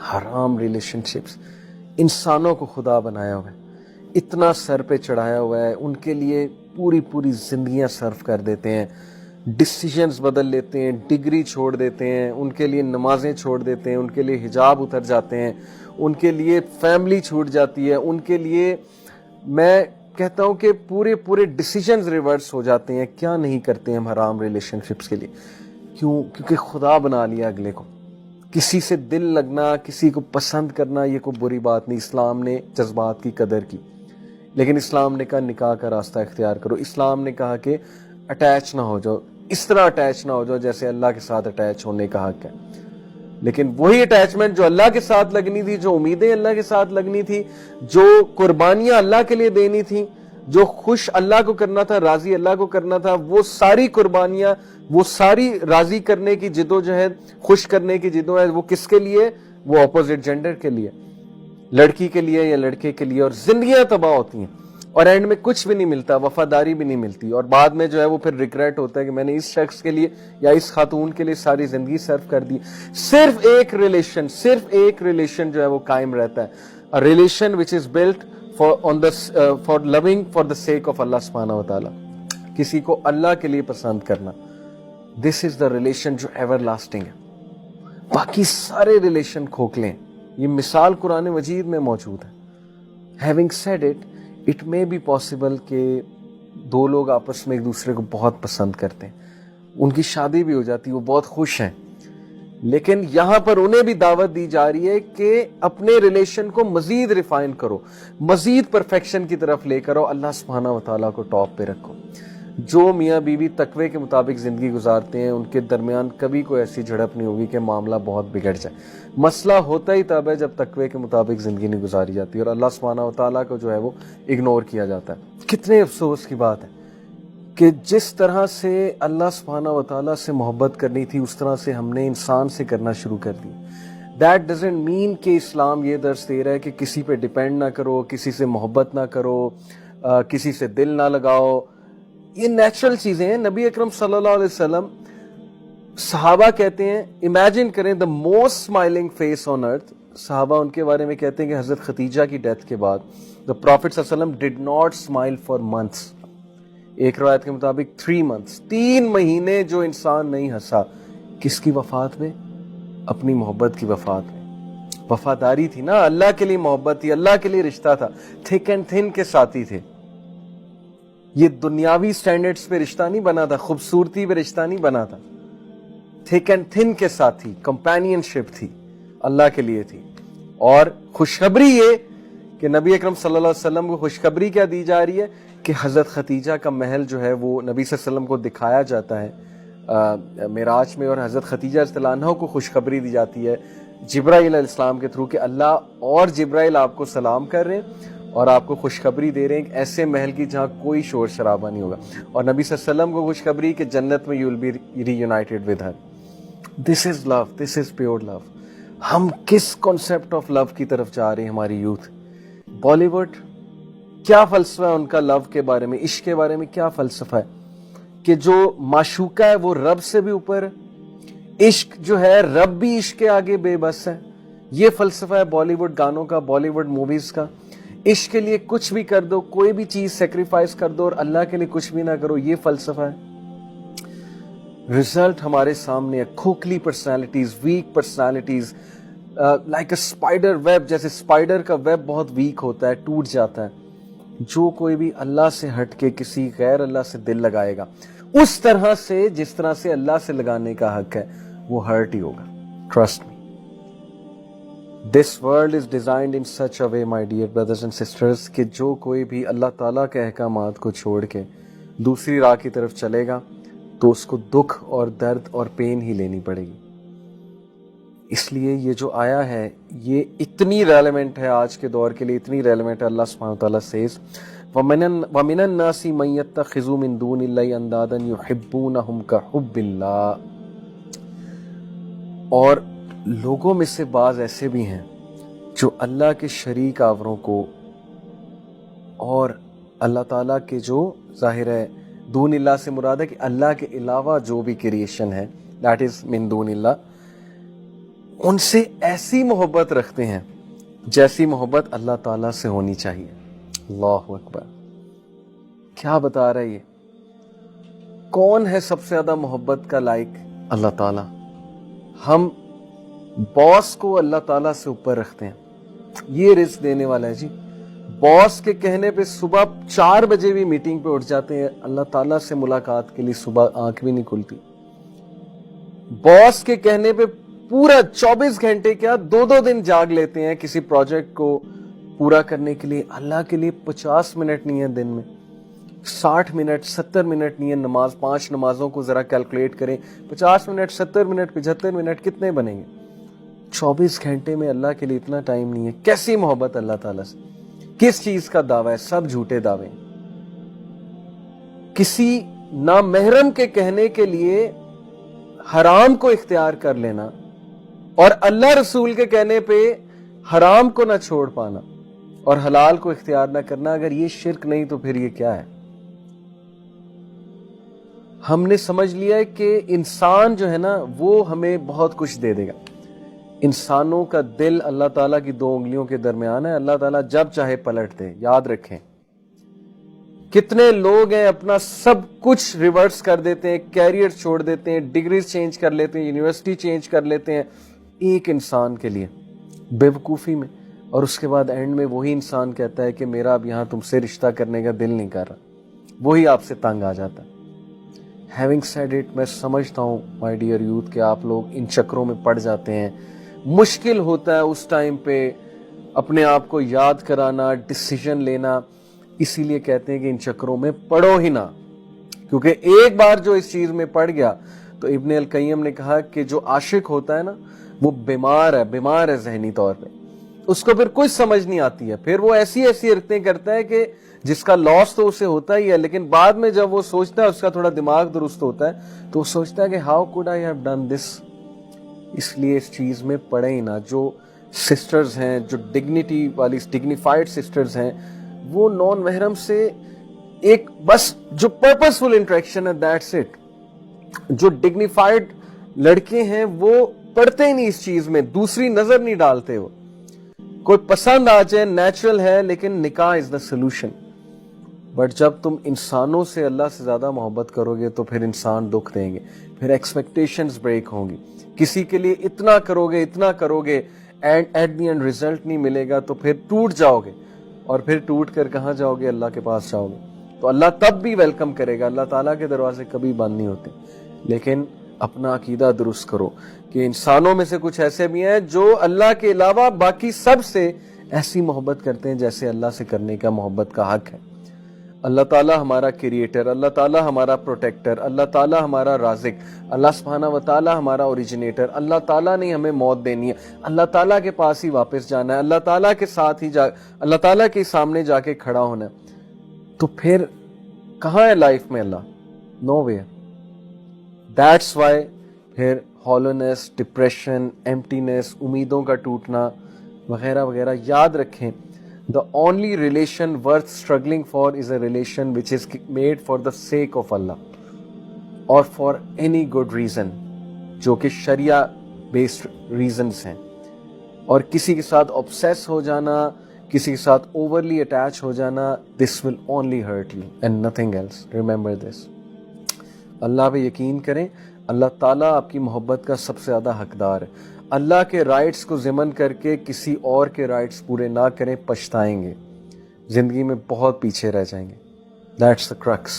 حرام relation ships, انسانوں کو خدا بنایا ہوا ہے، اتنا سر پہ چڑھایا ہوا ہے، ان کے لیے پوری پوری زندگیاں صرف کر دیتے ہیں، ڈسیزنز بدل لیتے ہیں، ڈگری چھوڑ دیتے ہیں، ان کے لیے نمازیں چھوڑ دیتے ہیں، ان کے لیے حجاب اتر جاتے ہیں، ان کے لیے فیملی چھوٹ جاتی ہے، ان کے لیے میں کہتا ہوں کہ پورے ڈیسیجنز ریورس ہو جاتے ہیں. کیا نہیں کرتے ہیں ہم حرام ریلیشن شپس کے لیے؟ کیونکہ خدا بنا لیا اگلے کو. کسی سے دل لگنا، کسی کو پسند کرنا یہ کوئی بری بات نہیں. اسلام نے جذبات کی قدر کی، لیکن اسلام نے کہا نکاح کا راستہ اختیار کرو. اسلام نے کہا کہ اٹیچ نہ ہو جاؤ، اس طرح اٹیچ نہ ہو جاؤ جیسے اللہ کے ساتھ اٹیچ ہونے کا حق ہے. لیکن وہی اٹیچمنٹ جو اللہ کے ساتھ لگنی تھی، جو امیدیں اللہ کے ساتھ لگنی تھی، جو قربانیاں اللہ کے لیے دینی تھی، جو خوش اللہ کو کرنا تھا، راضی اللہ کو کرنا تھا، وہ ساری قربانیاں، وہ ساری راضی کرنے کی جدوجہد، خوش کرنے کی جدوجہد، وہ کس کے لیے؟ وہ اپوزٹ جینڈر کے لیے، لڑکی کے لیے یا لڑکے کے لیے. اور زندگیاں تباہ ہوتی ہیں اور اینڈ میں کچھ بھی نہیں ملتا، وفاداری بھی نہیں ملتی، اور بعد میں جو ہے وہ پھر ریگریٹ ہوتا ہے کہ میں نے اس شخص کے لیے یا اس خاتون کے لیے ساری زندگی صرف کر دی. صرف ایک ریلیشن جو ہے وہ قائم رہتا ہے، relation which is built for living for the sake of اللہ سبحانہ و تعالی، کسی کو اللہ کے لیے پسند کرنا. دس از دا ریلیشن جو ایور لاسٹنگ ہے. باقی سارے ریلیشن کھوکھلے ہیں. یہ مثال قرآن مجید میں موجود ہے. Having said it, it may be possible کہ دو لوگ آپس میں ایک دوسرے کو بہت پسند کرتے ہیں، ان کی شادی بھی ہو جاتی ہے، وہ بہت خوش ہیں، لیکن یہاں پر انہیں بھی دعوت دی جا رہی ہے کہ اپنے ریلیشن کو مزید ریفائن کرو، مزید پرفیکشن کی طرف لے کرو، اللہ سبحانہ و تعالیٰ کو ٹاپ پہ رکھو. جو میاں بیوی تقوی کے مطابق زندگی گزارتے ہیں ان کے درمیان کبھی کوئی ایسی جھڑپ نہیں ہوگی کہ معاملہ بہت بگڑ جائے. مسئلہ ہوتا ہی تب ہے جب تقوی کے مطابق زندگی نہیں گزاری جاتی اور اللہ سبحانہ و تعالیٰ کو جو ہے وہ اگنور کیا جاتا ہے. کتنے افسوس کی بات ہے کہ جس طرح سے اللہ سبحانہ و تعالیٰ سے محبت کرنی تھی اس طرح سے ہم نے انسان سے کرنا شروع کر دی. دیٹ ڈزنٹ مین کہ اسلام یہ درس دے رہا ہے کہ کسی پہ ڈیپینڈ نہ کرو، کسی سے محبت نہ کرو، کسی سے دل نہ لگاؤ. یہ نیچرل چیزیں ہیں. نبی اکرم صلی اللہ علیہ وسلم، صحابہ کہتے ہیں، امیجن کریں the most smiling face on earth. صحابہ ان کے بارے میں کہتے ہیں کہ حضرت خدیجہ کی ڈیتھ کے بعد دا پروفٹ صلی اللہ علیہ وسلم did not smile for months. ایک روایت کے مطابق 3 months، 3 مہینے جو انسان نہیں ہنسا. کس کی وفات میں؟ اپنی محبت کی وفات میں. وفاداری تھی نا، اللہ کے لیے محبت تھی، اللہ کے لیے رشتہ تھا. تھک اینڈ تھن کے ساتھی تھے. یہ دنیاوی سٹینڈرڈز پہ رشتہ نہیں بنا تھا، خوبصورتی پہ رشتہ نہیں بنا تھا. تھک اینڈ تھن کے ساتھ تھی، کمپینین شپ تھی، اللہ کے لیے تھی. اور خوشخبری یہ کہ نبی اکرم صلی اللہ علیہ وسلم کو خوشخبری کیا دی جا رہی ہے کہ حضرت خدیجہ کا محل جو ہے وہ نبی صلی اللہ علیہ وسلم کو دکھایا جاتا ہے معراج میں، اور حضرت خدیجہ رضی اللہ عنہا کو خوشخبری دی جاتی ہے جبرائیل علیہ السلام کے تھرو کہ اللہ اور جبرائیل آپ کو سلام کر رہے ہیں اور آپ کو خوشخبری دے رہے ہیں کہ ایسے محل کی جہاں کوئی شور شرابہ نہیں ہوگا. اور نبی صلی اللہ علیہ وسلم کو خوشخبری کہ جنت میں you will be reunited with her. This is love, this is pure love. ہم کس کانسیپٹ آف لو کی طرف جا رہے ہیں؟ ہماری یوتھ بالی ووڈ کیا فلسفہ ہے ان کا لو کے بارے میں، عشق کے بارے میں کیا فلسفہ ہے کہ جو معشوقہ ہے وہ رب سے بھی اوپر ہے، عشق جو ہے رب بھی عشق کے آگے بے بس ہے. یہ فلسفہ ہے بالی ووڈ گانوں کا، بالی ووڈ موویز کا. عشق کے لیے کچھ بھی کر دو، کوئی بھی چیز سیکریفائز کر دو اور اللہ کے لیے کچھ بھی نہ کرو، یہ فلسفہ ہے. رزلٹ ہمارے سامنے ہے. کھوکھلی personalities, weak personalities, like a spider web. جیسے اسپائڈر کا ویب بہت ویک ہوتا ہے، ٹوٹ جاتا ہے. جو کوئی بھی اللہ سے ہٹ کے کسی غیر اللہ سے دل لگائے گا اس طرح سے جس طرح سے اللہ سے لگانے کا حق ہے وہ ہرٹ ہی ہوگا. Trust me. This world is designed in such a way, my dear brothers and sisters, کہ جو کوئی بھی اللہ تعالیٰ کے احکامات کو چھوڑ کے دوسری راہ کی طرف چلے گا تو اس کو دکھ اور درد اور پین ہی لینی پڑے گی. اس لیے یہ جو آیا ہے یہ اتنی ریلیونٹ ہے آج کے دور کے لیے، اتنی ریلیونٹ ہے. اللہ سبحانہ وتعالیٰ سیز وَمِنَ النَّاسِ مَن يَتَّخِذُ مِن دُونِ اللَّهِ أَندَادًا يُحِبُّونَهُمْ كَحُبِّ اللَّهِ. اور لوگوں میں سے بعض ایسے بھی ہیں جو اللہ کے شریک آوروں کو اور اللہ تعالیٰ کے جو ظاہر ہے دون اللہ سے مراد ہے کہ اللہ کے علاوہ جو بھی کریشن ہے، دیٹ از من دون اللہ، ان سے ایسی محبت رکھتے ہیں جیسی محبت اللہ تعالیٰ سے ہونی چاہیے. اللہ اکبر. کیا بتا رہا ہے یہ؟ کون ہے سب سے زیادہ محبت کا لائق؟ اللہ تعالیٰ. ہم باس کو اللہ تعالیٰ سے اوپر رکھتے ہیں. یہ رزق دینے والا ہے جی. باس کے کہنے پہ صبح 4 بجے بھی میٹنگ پہ اٹھ جاتے ہیں. اللہ تعالیٰ سے ملاقات کے لیے صبح آنکھ بھی نہیں کھلتی. باس کے کہنے پہ پورا 24 گھنٹے کیا 2 دن جاگ لیتے ہیں کسی پروجیکٹ کو پورا کرنے کے لیے. اللہ کے لیے 50 منٹ نہیں ہے دن میں, 60 منٹ 70 منٹ نہیں ہے. نماز 5 نمازوں کو ذرا کیلکولیٹ کریں, 50 منٹ 70 منٹ 75 منٹ کتنے بنیں گے؟ 24 گھنٹے میں اللہ کے لیے اتنا ٹائم نہیں ہے. کیسی محبت اللہ تعالیٰ سے. کس چیز کا دعویٰ ہے؟ سب جھوٹے دعوے. کسی نامحرم کے کہنے کے لیے حرام کو اختیار کر لینا اور اللہ رسول کے کہنے پہ حرام کو نہ چھوڑ پانا اور حلال کو اختیار نہ کرنا, اگر یہ شرک نہیں تو پھر یہ کیا ہے؟ ہم نے سمجھ لیا ہے کہ انسان جو ہے نا وہ ہمیں بہت کچھ دے دے گا. انسانوں کا دل اللہ تعالیٰ کی 2 انگلیوں کے درمیان ہے. اللہ تعالیٰ جب چاہے پلٹ دے. یاد رکھیں, کتنے لوگ ہیں اپنا سب کچھ ریورس کر دیتے ہیں, کیریئر چھوڑ دیتے ہیں, ڈگریز چینج کر لیتے ہیں, یونیورسٹی چینج کر لیتے ہیں ایک انسان کے لیے بے وقوفی میں, اور اس کے بعد اینڈ میں وہی انسان کہتا ہے کہ میرا اب یہاں تم سے رشتہ کرنے کا دل نہیں کر رہا. وہی آپ سے تنگ آ جاتا ہے. ہیونگ سیڈ اٹ, میں سمجھتا ہوں مائی ڈیئر یوتھ کہ آپ لوگ ان چکروں میں پڑ جاتے ہیں. مشکل ہوتا ہے اس ٹائم پہ اپنے آپ کو یاد کرانا, ڈیسیژن لینا. اسی لیے کہتے ہیں کہ ان چکروں میں پڑو ہی نہ, کیونکہ ایک بار جو اس چیز میں پڑ گیا تو ابن القیم نے کہا کہ جو عاشق ہوتا ہے نا وہ بیمار ہے ذہنی طور پہ. اس کو پھر کچھ سمجھ نہیں آتی ہے, پھر وہ ایسی حرکتیں کرتا ہے کہ جس کا لاس تو اسے ہوتا ہی ہے, لیکن بعد میں جب وہ سوچتا ہے, اس کا تھوڑا دماغ درست ہوتا ہے تو وہ سوچتا ہے کہ how could I have done this. اس لیے اس چیز میں پڑے ہی نہ. جو سسٹرز ہیں, جو ڈگنیٹی والی ڈگنیفائڈ سسٹرز ہیں, وہ نان محرم سے ایک بس جو پرپسفل انٹریکشن ہے دیٹس اٹ. جو ڈگنیفائڈ لڑکے ہیں وہ پڑھتے ہی نہیں اس چیز میں, دوسری نظر نہیں ڈالتے. وہ کوئی پسند آ جائے نیچرل ہے, لیکن نکاح از دا سولوشن. بٹ جب تم انسانوں سے اللہ سے زیادہ محبت کرو گے تو پھر انسان دکھ دیں گے, پھر ایکسپیکٹیشنز بریک ہوں گی. کسی کے لیے اتنا کرو گے and at the end result نہیں ملے گا تو پھر ٹوٹ جاؤ گے, اور پھر ٹوٹ کر کہاں جاؤ گے؟ اللہ کے پاس جاؤ گے. تو اللہ تب بھی ویلکم کرے گا. اللہ تعالیٰ کے دروازے کبھی بند نہیں ہوتے. لیکن اپنا عقیدہ درست کرو کہ انسانوں میں سے کچھ ایسے بھی ہیں جو اللہ کے علاوہ باقی سب سے ایسی محبت کرتے ہیں جیسے اللہ سے کرنے کا محبت کا حق ہے. اللہ تعالیٰ ہمارا کریٹر, اللہ تعالیٰ ہمارا پروٹیکٹر, اللہ تعالیٰ ہمارا رازق, اللہ سبحانہ و تعالیٰ ہمارا اوریجنیٹر. اللہ تعالیٰ نے ہمیں موت دینی ہے, اللہ تعالیٰ کے پاس ہی واپس جانا ہے, اللہ تعالیٰ کے ساتھ ہی اللہ تعالیٰ کے سامنے جا کے کھڑا ہونا ہے. تو پھر کہاں ہے لائف میں اللہ؟ نو وے. دیٹس وائی پھر ہالونیس, ڈپریشن, ایمٹینس, امیدوں کا ٹوٹنا وغیرہ وغیرہ. یاد رکھیں, the only relation worth struggling for is a relation which is made for the sake of Allah or for any good reason, جو کہ شریعہ based reasons ہیں. اور کسی کے ساتھ obsess ہو جانا, کسی کے ساتھ overly attach ہو جانا, this will only hurt you and nothing else. Remember this. اللہ پہ یقین کریں, اللہ تعالیٰ آپ کی محبت کا سب سے زیادہ حقدار ہے. اللہ کے رائٹس کو ضمن کر کے کسی اور کے رائٹس پورے نہ کریں, پچھتائیں گے, زندگی میں بہت پیچھے رہ جائیں گے. That's the crux.